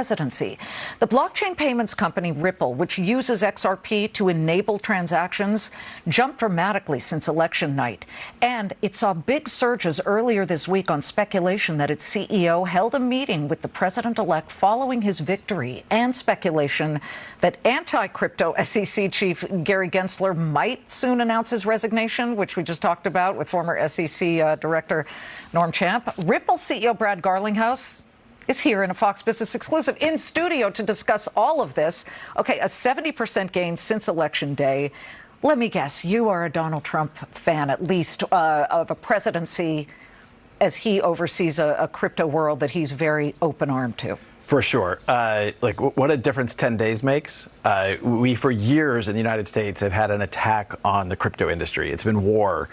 presidency. The blockchain payments company Ripple, which uses XRP to enable transactions, jumped dramatically since election night. And it saw big surges earlier this week on speculation that its CEO held a meeting with the president-elect following his victory, and speculation that anti-crypto SEC chief Gary Gensler might soon announce his resignation, which we just talked about with former SEC Director Norm Champ. Ripple CEO Brad Garlinghouse is here in a Fox Business exclusive in studio to discuss all of this. Okay, a 70% gain since Election Day. Let me guess, you are a Donald Trump fan, at least, of a presidency as he oversees a crypto world that he's very open-armed to. For sure. What a difference 10 days makes. We, for years in the United States, have had an attack on the crypto industry. It's been war.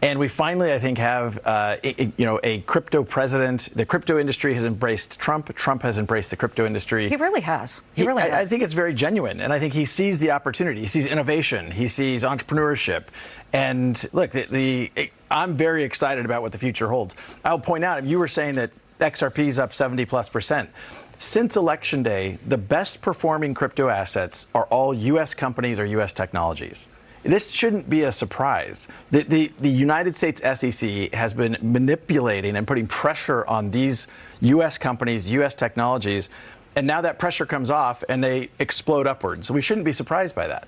And we finally, I think, have, a crypto president. The crypto industry has embraced Trump. Trump has embraced the crypto industry. He really has. He really has. I think it's very genuine. And I think he sees the opportunity. He sees innovation. He sees entrepreneurship. And look, I'm very excited about what the future holds. I'll point out, you were saying that XRP is up 70+%. Since Election Day, the best performing crypto assets are all U.S. companies or U.S. technologies. This shouldn't be a surprise. The United States SEC has been manipulating and putting pressure on these U.S. companies, U.S. technologies, and now that pressure comes off and they explode upwards. So we shouldn't be surprised by that.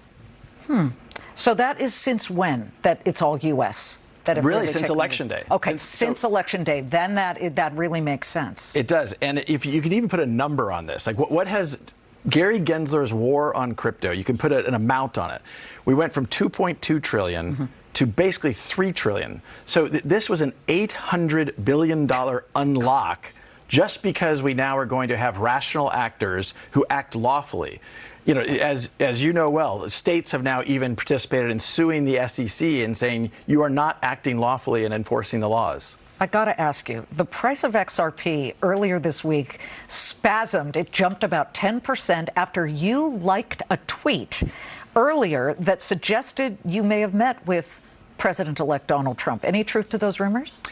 So that is since when that it's all U.S.? Really, since Election Day. Okay, since Election Day, then that really makes sense. It does. And if you can even put a number on this, like what has Gary Gensler's war on crypto, you can put an amount on it. We went from 2.2 trillion to basically 3 trillion. So this was an $800 billion unlock just because we now are going to have rational actors who act lawfully. You know, as you know well, states have now even participated in suing the SEC and saying you are not acting lawfully and enforcing the laws. I got to ask you, the price of XRP earlier this week spasmed. It jumped about 10% after you liked a tweet earlier that suggested you may have met with President-elect Donald Trump. Any truth to those rumors?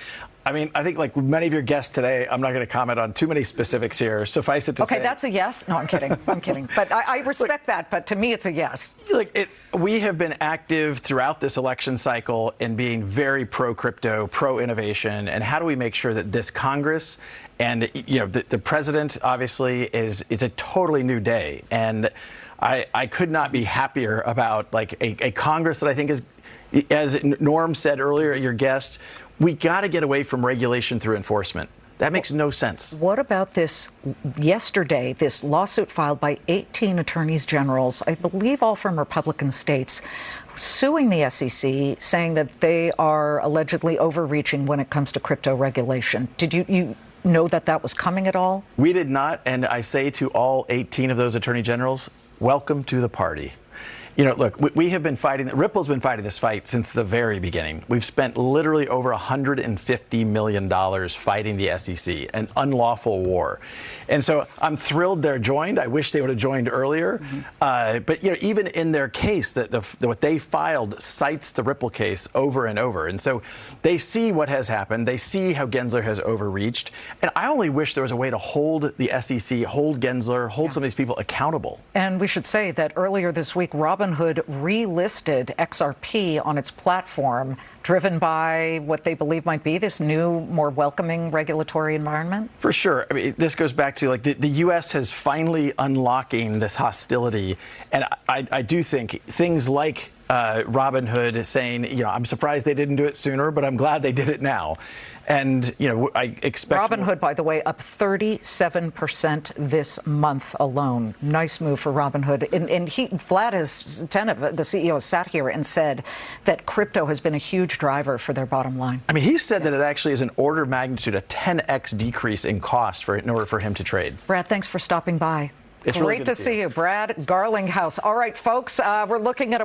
I mean, I think like many of your guests today, I'm not going to comment on too many specifics here. Suffice it to say. Okay, that's a yes. No, I'm kidding. I'm kidding. But I respect that. But to me, it's a yes. We have been active throughout this election cycle in being very pro-crypto, pro-innovation. And how do we make sure that this Congress and, the president, obviously, it's a totally new day. And I could not be happier about a Congress that I think is, as Norm said earlier, your guest, we got to get away from regulation through enforcement. That makes no sense. What about this yesterday, this lawsuit filed by 18 attorneys generals, I believe all from Republican states, suing the SEC, saying that they are allegedly overreaching when it comes to crypto regulation? Did you know that was coming at all? We did not. And I say to all 18 of those attorney generals, welcome to the party. Look, we have been fighting, Ripple's been fighting this fight since the very beginning. We've spent literally over $150 million fighting the SEC, an unlawful war. And so I'm thrilled they're joined. I wish they would have joined earlier. But, even in their case, what they filed cites the Ripple case over and over. And so they see what has happened. They see how Gensler has overreached. And I only wish there was a way to hold the SEC, hold Gensler, hold some of these people accountable. And we should say that earlier this week, Robinhood relisted XRP on its platform, driven by what they believe might be this new, more welcoming regulatory environment? For sure. I mean, this goes back to the U.S. has finally unlocking this hostility. And I do think things like Robinhood saying, I'm surprised they didn't do it sooner, but I'm glad they did it now. And, I expect Robinhood, by the way, up 37% this month alone. Nice move for Robinhood. And Vlad the CEO, has sat here and said that crypto has been a huge driver for their bottom line. I mean, he said that it actually is an order of magnitude, a 10x decrease in cost in order for him to trade. Brad, thanks for stopping by. It's Great really good to see you, Brad Garlinghouse. All right, folks, we're looking at a